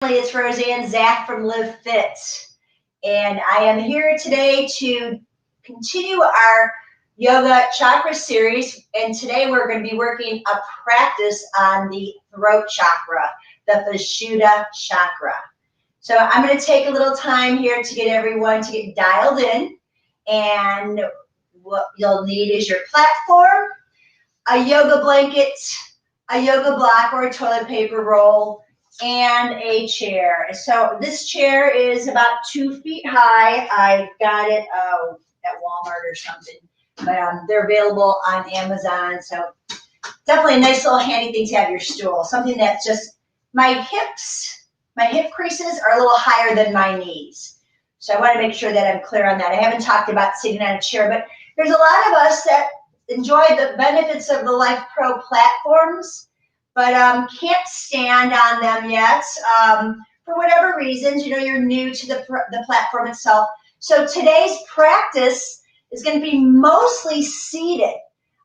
It's Roseanne Zach from Live Fit, and I am here today to continue our yoga chakra series. And today we're going to be working a practice on the throat chakra, the Vishuddha chakra. So I'm going to take a little time here to get everyone to get dialed in, and what you'll need is your platform, a yoga blanket, a yoga block or a toilet paper roll, and a chair. So this chair is about 2 feet high. I got it at Walmart or something, but they're available on Amazon. So definitely a nice little handy thing to have your stool. Something that's just, my hip creases are a little higher than my knees. So I want to make sure that I'm clear on that. I haven't talked about sitting on a chair, but there's a lot of us that enjoy the benefits of the Lifepro platforms, but can't stand on them yet for whatever reasons. You know, you're new to the platform itself. So today's practice is going to be mostly seated.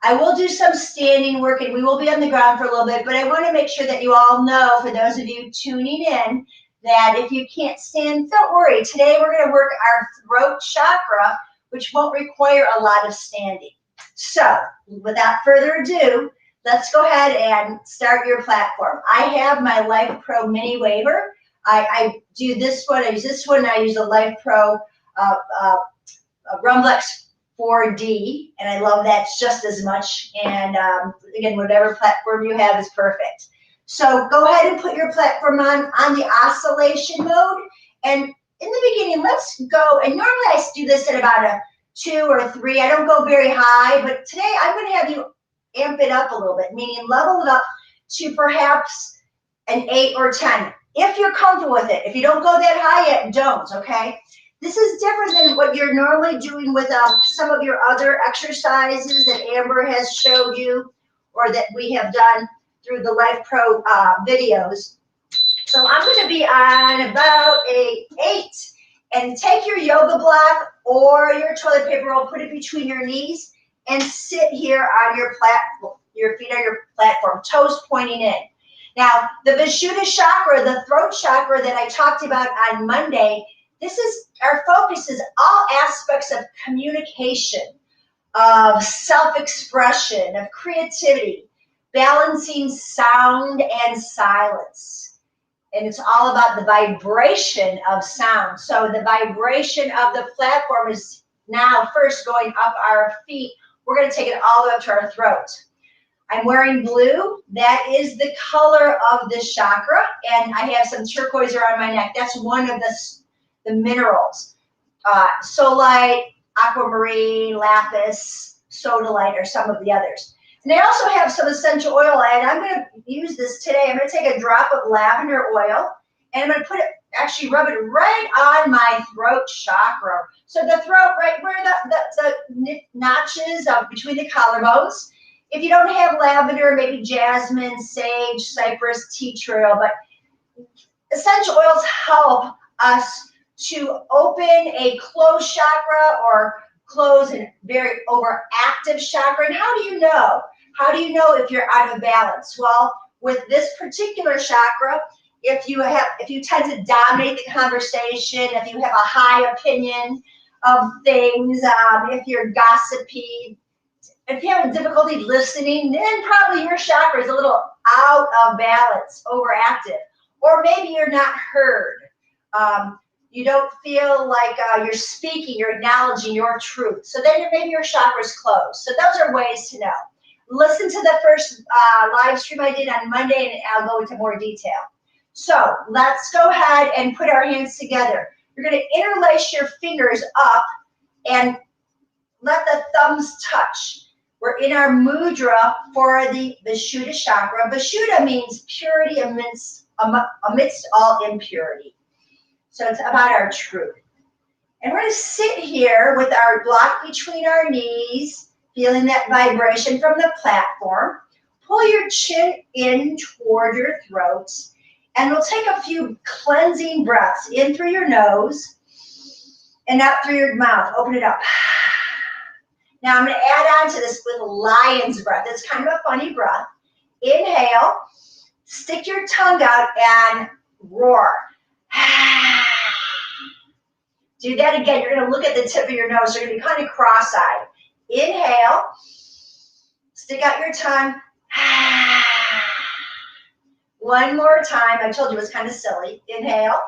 I will do some standing work, and we will be on the ground for a little bit, but I want to make sure that you all know, for those of you tuning in, that if you can't stand, don't worry. Today we're going to work our throat chakra, which won't require a lot of standing. So without further ado, let's go ahead and start your platform. I have my Lifepro mini waiver. I do this one. I use this one. I use the Lifepro Rumblex 4D, and I love that just as much. And again, whatever platform you have is perfect. So go ahead and put your platform on the oscillation mode. And in the beginning, let's go. And normally I do this at about a 2 or 3. I don't go very high, but today I'm going to have you amp it up a little bit, meaning level it up to perhaps an 8 or 10. If you're comfortable with it. If you don't go that high yet, don't, okay? This is different than what you're normally doing with some of your other exercises that Amber has showed you, or that we have done through the Lifepro videos. So I'm going to be on about a 8. And take your yoga block or your toilet paper roll, put it between your knees, and sit here on your platform, your feet on your platform, toes pointing in. Now, the Vishuddha chakra, the throat chakra that I talked about on Monday, this is, our focus is all aspects of communication, of self-expression, of creativity, balancing sound and silence. And it's all about the vibration of sound. So the vibration of the platform is now first going up our feet. We're going to take it all the way up to our throat. I'm wearing blue. That is the color of this chakra. And I have some turquoise around my neck. That's one of the minerals. Solite, aquamarine, lapis, sodalite are some of the others. And I also have some essential oil, and I'm going to use this today. I'm going to take a drop of lavender oil, and I'm going to put it, actually rub it right on my throat chakra. So the throat, right where the notches between the collarbones. If you don't have lavender, maybe jasmine, sage, cypress, tea tree oil, but essential oils help us to open a closed chakra or close a very overactive chakra. And how do you know? How do you know if you're out of balance? Well, with this particular chakra, if you tend to dominate the conversation, if you have a high opinion of things, if you're gossipy, if you have difficulty listening, then probably your chakra is a little out of balance, overactive. Or maybe you're not heard. You don't feel like you're speaking, you're acknowledging your truth. So then maybe your chakra's closed. So those are ways to know. Listen to the first live stream I did on Monday, and I'll go into more detail. So let's go ahead and put our hands together. You're going to interlace your fingers up and let the thumbs touch. We're in our mudra for the Vishuddha chakra. Vishuddha means purity amidst all impurity. So it's about our truth. And we're going to sit here with our block between our knees, feeling that vibration from the platform. Pull your chin in toward your throat. And we'll take a few cleansing breaths in through your nose and out through your mouth. Open it up. Now I'm going to add on to this with lion's breath. It's kind of a funny breath. Inhale. Stick your tongue out and roar. Do that again. You're going to look at the tip of your nose. You're going to be kind of cross-eyed. Inhale. Stick out your tongue. One more time. I told you it was kind of silly. Inhale.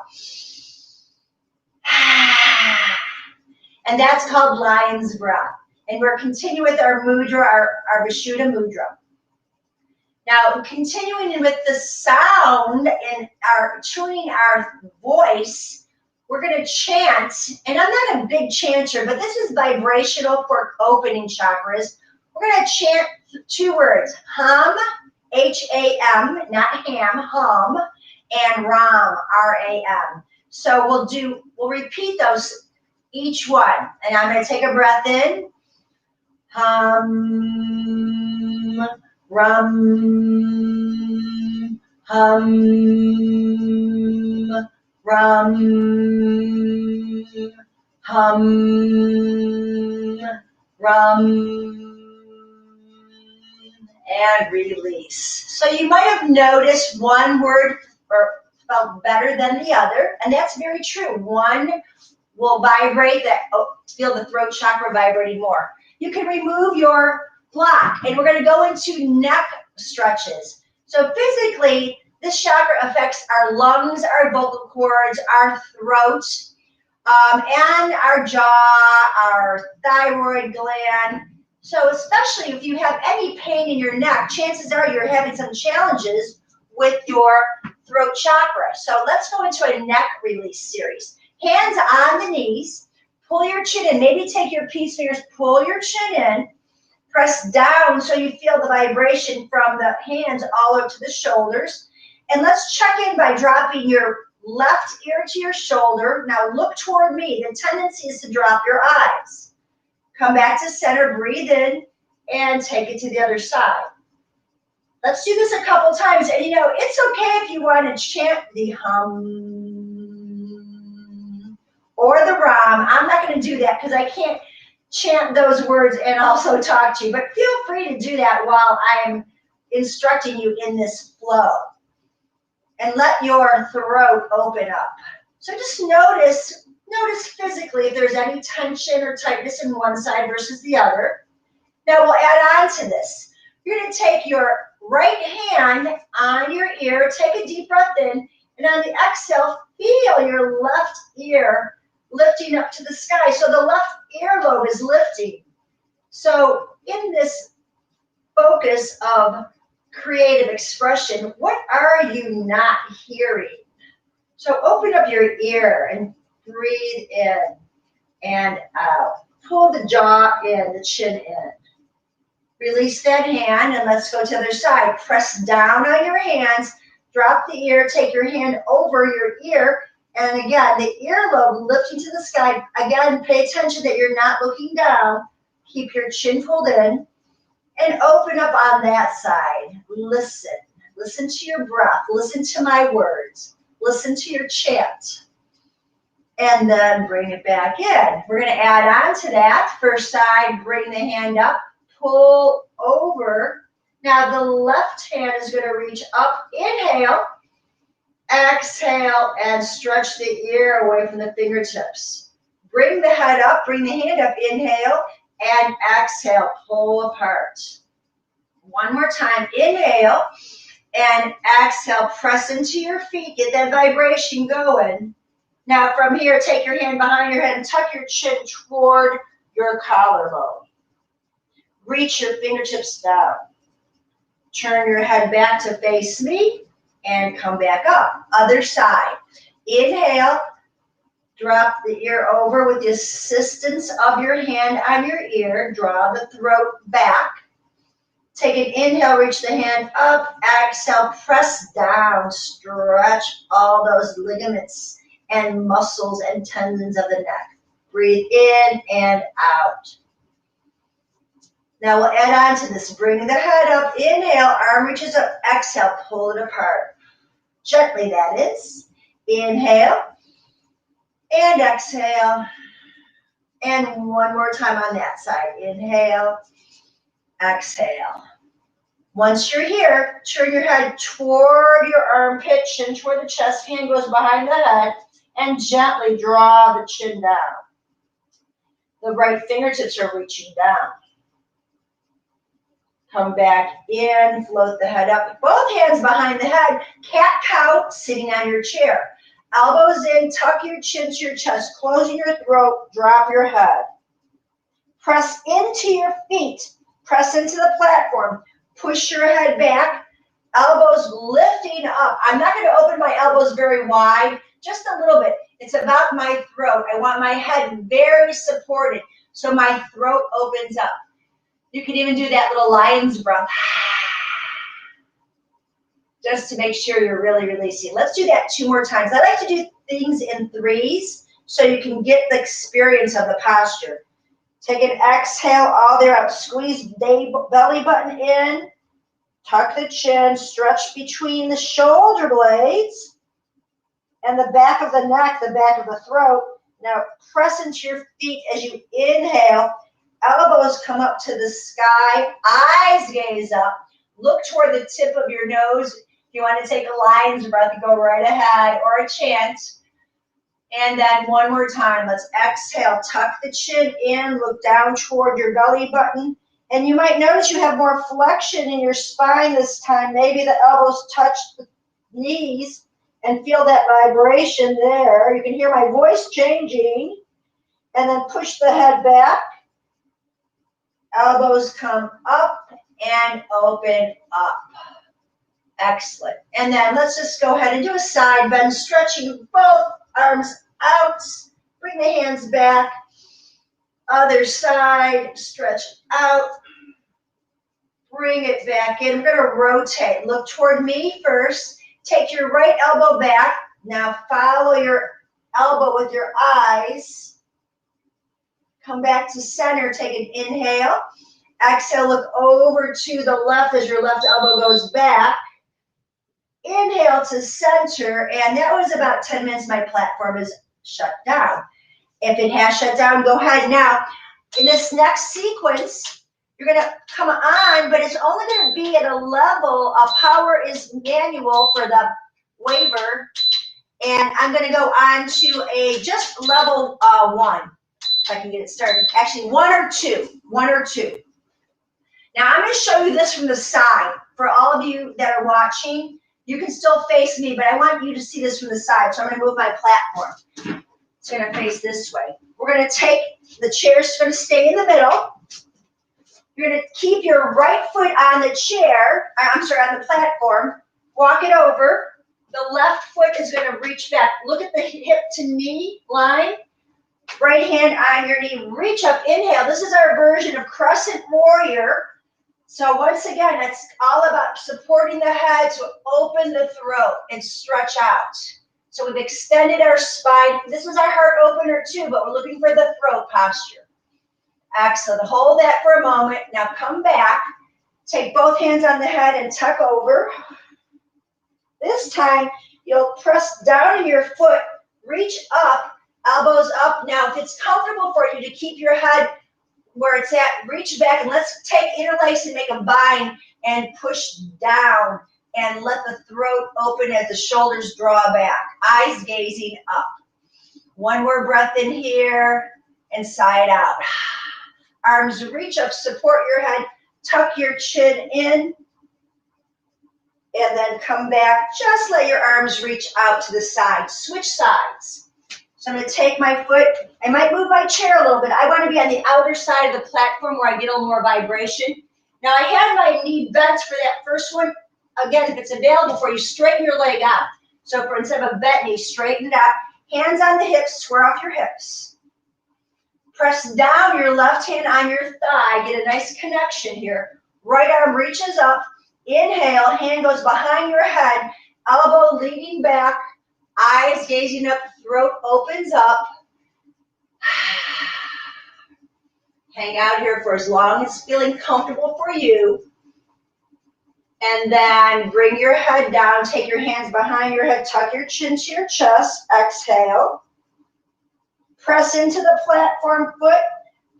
And that's called lion's breath. And we're continuing with our mudra, our Vishuddha mudra. Now, continuing with the sound and tuning our voice, we're going to chant. And I'm not a big chanter, but this is vibrational for opening chakras. We're going to chant 2 words, hum, H-A-M, not ham, hum, and ram, R-A-M. So we'll repeat those, each one. And I'm going to take a breath in. Hum, rum, hum, rum, hum, rum, and release. So you might have noticed one word felt better than the other, and that's very true. One will vibrate, feel the throat chakra vibrating more. You can remove your block, and we're going to go into neck stretches. So physically, this chakra affects our lungs, our vocal cords, our throat, and our jaw, our thyroid gland. So especially if you have any pain in your neck, chances are you're having some challenges with your throat chakra. So let's go into a neck release series. Hands on the knees. Pull your chin in. Maybe take your peace fingers, pull your chin in. Press down so you feel the vibration from the hands all up to the shoulders. And let's check in by dropping your left ear to your shoulder. Now look toward me. The tendency is to drop your eyes. Come back to center, breathe in, and take it to the other side. Let's do this a couple times. And it's okay if you want to chant the hum or the ram. I'm not going to do that because I can't chant those words and also talk to you. But feel free to do that while I'm instructing you in this flow. And let your throat open up. So just notice physically if there's any tension or tightness in one side versus the other. Now we'll add on to this. You're going to take your right hand on your ear, take a deep breath in, and on the exhale, feel your left ear lifting up to the sky. So the left earlobe is lifting. So in this focus of creative expression, what are you not hearing? So open up your ear and breathe in and out. Pull the jaw in, the chin in. Release that hand and let's go to the other side. Press down on your hands, drop the ear, take your hand over your ear, and again, the earlobe lifting to the sky. Again, pay attention that you're not looking down. Keep your chin pulled in and open up on that side. Listen. Listen to your breath. Listen to my words. Listen to your chant. And then bring it back in. We're going to add on to that. First side, bring the hand up, pull over. Now the left hand is going to reach up. Inhale. Exhale and stretch the ear away from the fingertips. Bring the head up, bring the hand up. Inhale and exhale, pull apart. One more time. Inhale and exhale, press into your feet. Get that vibration going. Now from here, take your hand behind your head and tuck your chin toward your collarbone. Reach your fingertips down. Turn your head back to face me and come back up. Other side. Inhale. Drop the ear over with the assistance of your hand on your ear. Draw the throat back. Take an inhale, reach the hand up. Exhale, press down. Stretch all those ligaments and muscles and tendons of the neck. Breathe in and out. Now we'll add on to this. Bring the head up. Inhale, arm reaches up. Exhale, pull it apart. Gently, that is. Inhale and exhale. And one more time on that side. Inhale, exhale. Once you're here, turn your head toward your armpit, chin toward the chest, hand goes behind the head, and gently draw the chin down. The right fingertips are reaching down. Come back in, float the head up. Both hands behind the head, cat-cow, sitting on your chair. Elbows in, tuck your chin to your chest, closing your throat, drop your head. Press into your feet, press into the platform, push your head back, elbows lifting up. I'm not going to open my elbows very wide, just a little bit. It's about my throat. I want my head very supported, so my throat opens up. You can even do that little lion's breath, just to make sure you're really releasing. Let's do that 2 more times. I like to do things in 3s, so you can get the experience of the posture. Take an exhale all the way out. Squeeze belly button in. Tuck the chin. Stretch between the shoulder blades and the back of the neck, the back of the throat. Now press into your feet as you inhale. Elbows come up to the sky. Eyes gaze up. Look toward the tip of your nose. If you want to take a lion's breath, go right ahead, or a chant. And then 1 more time, let's exhale, tuck the chin in, look down toward your belly button. And you might notice you have more flexion in your spine this time. Maybe the elbows touch the knees and feel that vibration there. You can hear my voice changing. And then push the head back. Elbows come up and open up. Excellent. And then let's just go ahead and do a side bend, stretching both arms out. Bring the hands back. Other side, stretch out. Bring it back in. We're going to rotate. Look toward me first. Take your right elbow back. Now follow your elbow with your eyes. Come back to center. Take an inhale. Exhale, look over to the left as your left elbow goes back. Inhale to center, and that was about 10 minutes. My platform is shut down. If it has shut down, go ahead. Now, in this next sequence, you're going to come on, but it's only going to be at a level of power is manual for the waiver, and I'm going to go on to a just level 1, if I can get it started. Actually, 1 or 2. 1 or 2. Now, I'm going to show you this from the side. For all of you that are watching, you can still face me, but I want you to see this from the side. So I'm going to move my platform. It's going to face this way. We're going to take the chair's going to stay in the middle. You're going to keep your right foot on the chair. I'm sorry, on the platform. Walk it over. The left foot is going to reach back. Look at the hip to knee line. Right hand on your knee. Reach up. Inhale. This is our version of crescent warrior. So once again, it's all about supporting the head to open the throat and stretch out. So we've extended our spine. This was our heart opener too, but we're looking for the throat posture. Exhale, hold that for a moment. Now come back. Take both hands on the head and tuck over. This time, you'll press down in your foot, reach up, elbows up. Now, if it's comfortable for you to keep your head where it's at, reach back, and let's take interlace and make a bind and push down and let the throat open as the shoulders draw back, eyes gazing up. 1 more breath in here and sigh it out. Arms reach up, support your head, tuck your chin in, and then come back. Just let your arms reach out to the side. Switch sides. So I'm going to take my foot. I might move my chair a little bit. I want to be on the outer side of the platform where I get a little more vibration. Now, I had my knee bent for that first one. Again, if it's available for you, straighten your leg out. So for instead of a bent knee, straighten it out. Hands on the hips, square off your hips. Press down your left hand on your thigh. Get a nice connection here. Right arm reaches up. Inhale, hand goes behind your head. Elbow leaning back. Eyes gazing up, throat opens up. Hang out here for as long as it's feeling comfortable for you. And then bring your head down. Take your hands behind your head. Tuck your chin to your chest. Exhale. Press into the platform foot.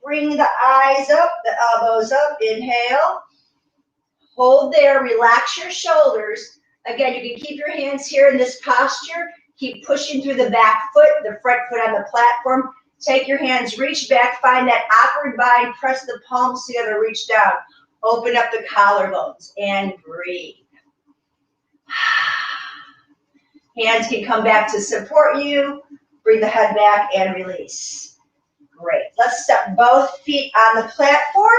Bring the eyes up, the elbows up. Inhale. Hold there, relax your shoulders. Again, you can keep your hands here in this posture. Keep pushing through the back foot, the front foot on the platform. Take your hands, reach back, find that awkward bind, press the palms together, reach down. Open up the collarbones and breathe. Hands can come back to support you. Bring the head back and release. Great. Let's step both feet on the platform.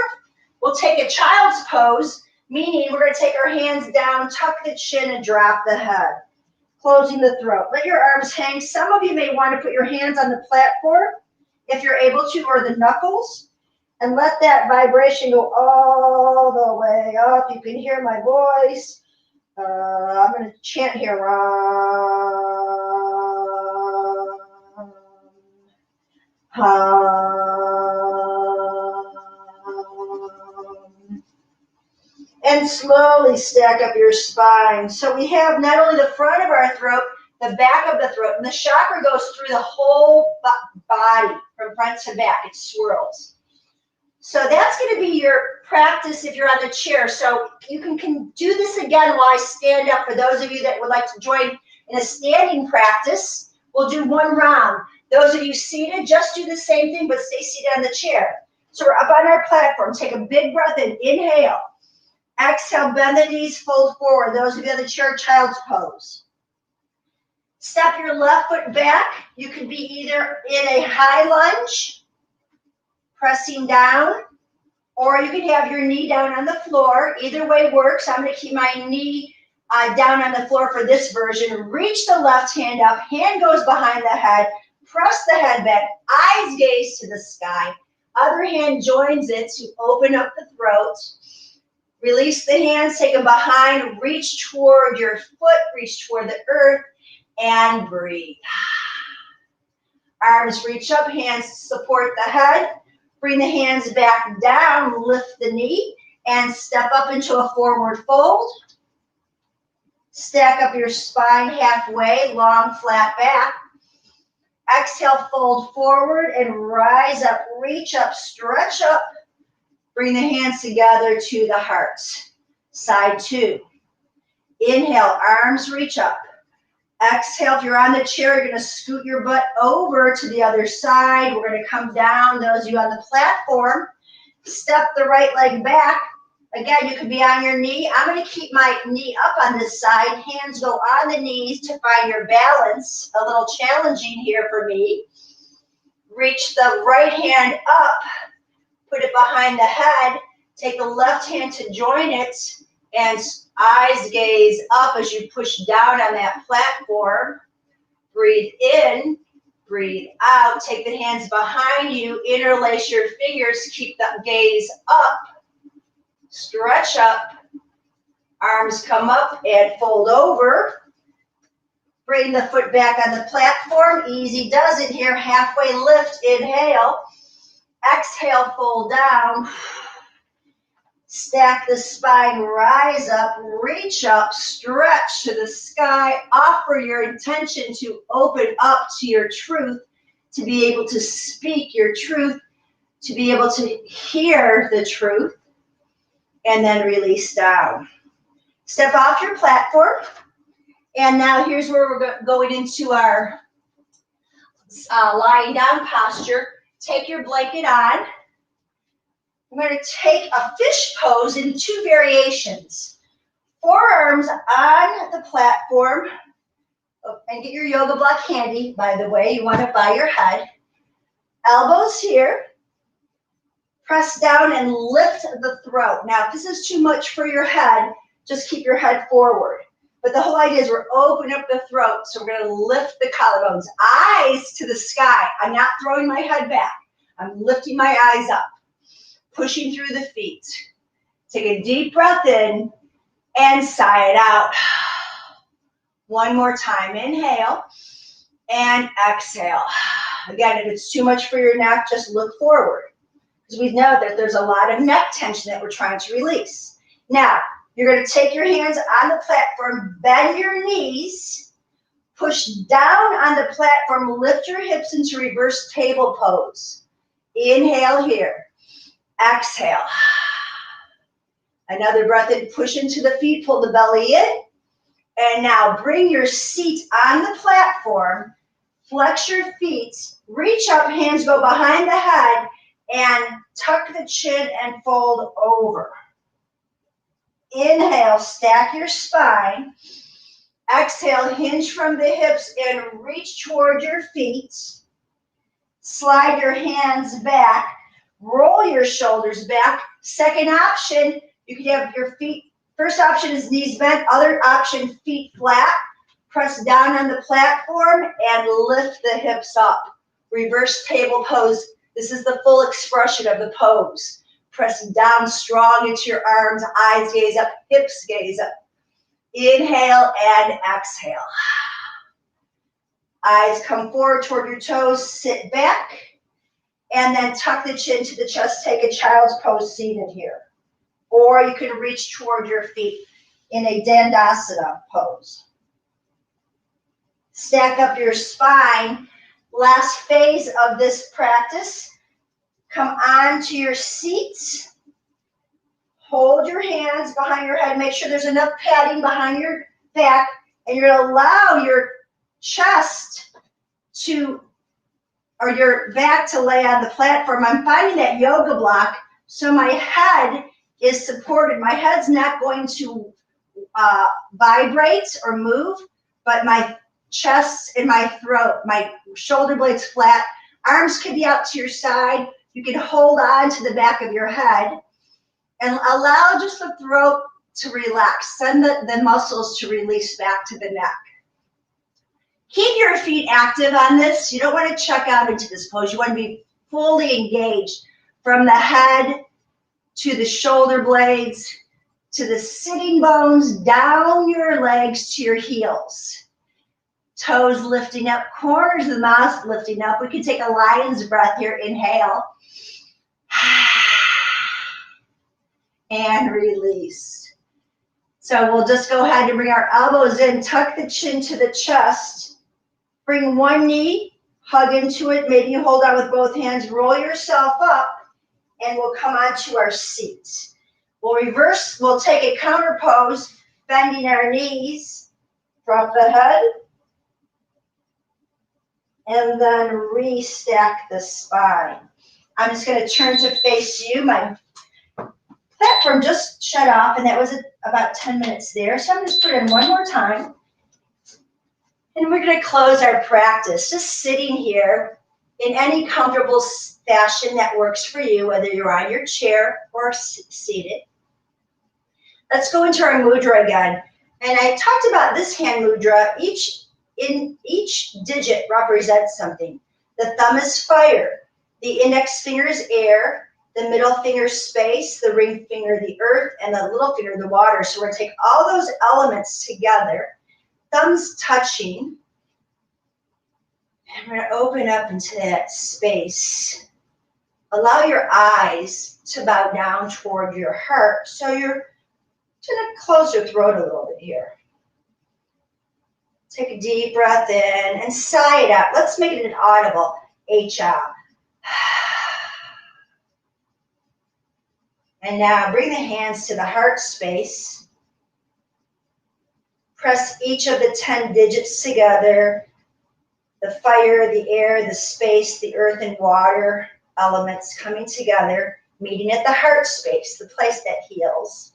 We'll take a child's pose, meaning we're going to take our hands down, tuck the chin, and drop the head. Closing the throat. Let your arms hang. Some of you may want to put your hands on the platform if you're able to, or the knuckles, and let that vibration go all the way up. You can hear my voice. I'm going to chant here. And slowly stack up your spine. So we have not only the front of our throat, the back of the throat, and the chakra goes through the whole body from front to back. It swirls. So that's going to be your practice if you're on the chair. So you can do this again while I stand up. For those of you that would like to join in a standing practice, we'll do one round. Those of you seated, just do the same thing, but stay seated on the chair. So we're up on our platform. Take a big breath in. Inhale. Exhale, bend the knees, fold forward. Those of you on the chair, child's pose. Step your left foot back. You could be either in a high lunge, pressing down, or you could have your knee down on the floor. Either way works. I'm going to keep my knee down on the floor for this version. Reach the left hand up. Hand goes behind the head. Press the head back. Eyes gaze to the sky. Other hand joins it to open up the throat. Release the hands, take them behind, reach toward your foot, reach toward the earth, and breathe. Arms reach up, hands support the head. Bring the hands back down, lift the knee, and step up into a forward fold. Stack up your spine halfway, long, flat back. Exhale, fold forward and rise up, reach up, stretch up. Bring the hands together to the heart. Side two. Inhale, arms reach up. Exhale, if you're on the chair, you're going to scoot your butt over to the other side. We're going to come down. Those of you on the platform, step the right leg back. Again, you could be on your knee. I'm going to keep my knee up on this side. Hands go on the knees to find your balance. A little challenging here for me. Reach the right hand up. Put it behind the head. Take the left hand to join it. And eyes gaze up as you push down on that platform. Breathe in. Breathe out. Take the hands behind you. Interlace your fingers. Keep the gaze up. Stretch up. Arms come up and fold over. Bring the foot back on the platform. Easy does it here. Halfway lift. Inhale. Exhale, fold down. Stack the spine, rise up, reach up, stretch to the sky. Offer your intention to open up to your truth, to be able to speak your truth, to be able to hear the truth, and then release down. Step off your platform. And now here's where we're going into our lying down posture. Take your blanket on. I'm going to take a fish pose in two variations. Forearms on the platform. Oh, and get your yoga block handy, by the way. You want it by your head. Elbows here. Press down and lift the throat. Now, if this is too much for your head, just keep your head forward. But the whole idea is we're opening up the throat, so we're going to lift the collarbones. Eyes to the sky. I'm not throwing my head back. I'm lifting my eyes up, pushing through the feet. Take a deep breath in and sigh it out. One more time. Inhale and exhale. Again, if it's too much for your neck, just look forward, because we know that there's a lot of neck tension that we're trying to release. Now, you're going to take your hands on the platform, bend your knees, push down on the platform, lift your hips into reverse table pose. Inhale here. Exhale. Another breath in, push into the feet, pull the belly in. And now bring your seat on the platform, flex your feet, reach up, hands go behind the head, and tuck the chin and fold over. Inhale, stack your spine. Exhale, hinge from the hips and reach toward your feet. Slide your hands back. Roll your shoulders back. Second option, you can have your feet. First option is knees bent. Other option, feet flat. Press down on the platform and lift the hips up. Reverse table pose. This is the full expression of the pose. Press down strong into your arms. Eyes gaze up. Hips gaze up. Inhale and exhale. Eyes come forward toward your toes. Sit back. And then tuck the chin to the chest. Take a child's pose seated here. Or you can reach toward your feet in a Dandasana pose. Stack up your spine. Last phase of this practice. Come onto your seats. Hold your hands behind your head. Make sure there's enough padding behind your back. And you're going to allow your chest to, or your back to lay on the platform. I'm finding that yoga block, so my head is supported. My head's not going to vibrate or move, but my chest and my throat, my shoulder blades flat. Arms can be out to your side. You can hold on to the back of your head and allow just the throat to relax. Send the muscles to release back to the neck. Keep your feet active on this. You don't want to check out into this pose. You want to be fully engaged from the head to the shoulder blades, to the sitting bones, down your legs to your heels. Toes lifting up, corners of the mouth lifting up. We can take a lion's breath here. Inhale. And release. So we'll just go ahead and bring our elbows in, tuck the chin to the chest. Bring one knee, hug into it. Maybe you hold on with both hands. Roll yourself up, and we'll come onto our seats. We'll reverse. We'll take a counter pose, bending our knees, drop the head, and then restack the spine. I'm just going to turn to face you. My platform just shut off, and that was about 10 minutes there. So I'm just put it in one more time. And we're going to close our practice just sitting here in any comfortable fashion that works for you, whether you're on your chair or seated. Let's go into our mudra again. And I talked about this hand mudra. Each digit represents something. The thumb is fire. The index finger is air. The middle finger is space. The ring finger, the earth. And the little finger, the water. So we're going to take all those elements together. Thumbs touching. And we're going to open up into that space. Allow your eyes to bow down toward your heart. So you're going to close your throat a little bit here. Take a deep breath in and sigh it out. Let's make it an audible H-out. And now bring the hands to the heart space. Press each of the 10 digits together. The fire, the air, the space, the earth and water elements coming together, meeting at the heart space, the place that heals.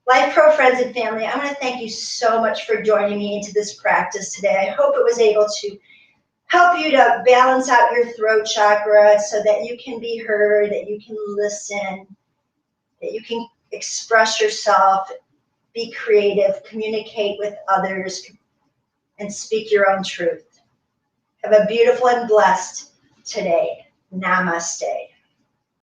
Lifepro friends and family, I want to thank you so much for joining me into this practice today. I hope it was able to help you to balance out your throat chakra so that you can be heard, that you can listen, that you can express yourself, be creative, communicate with others, and speak your own truth. Have a beautiful and blessed today. Namaste.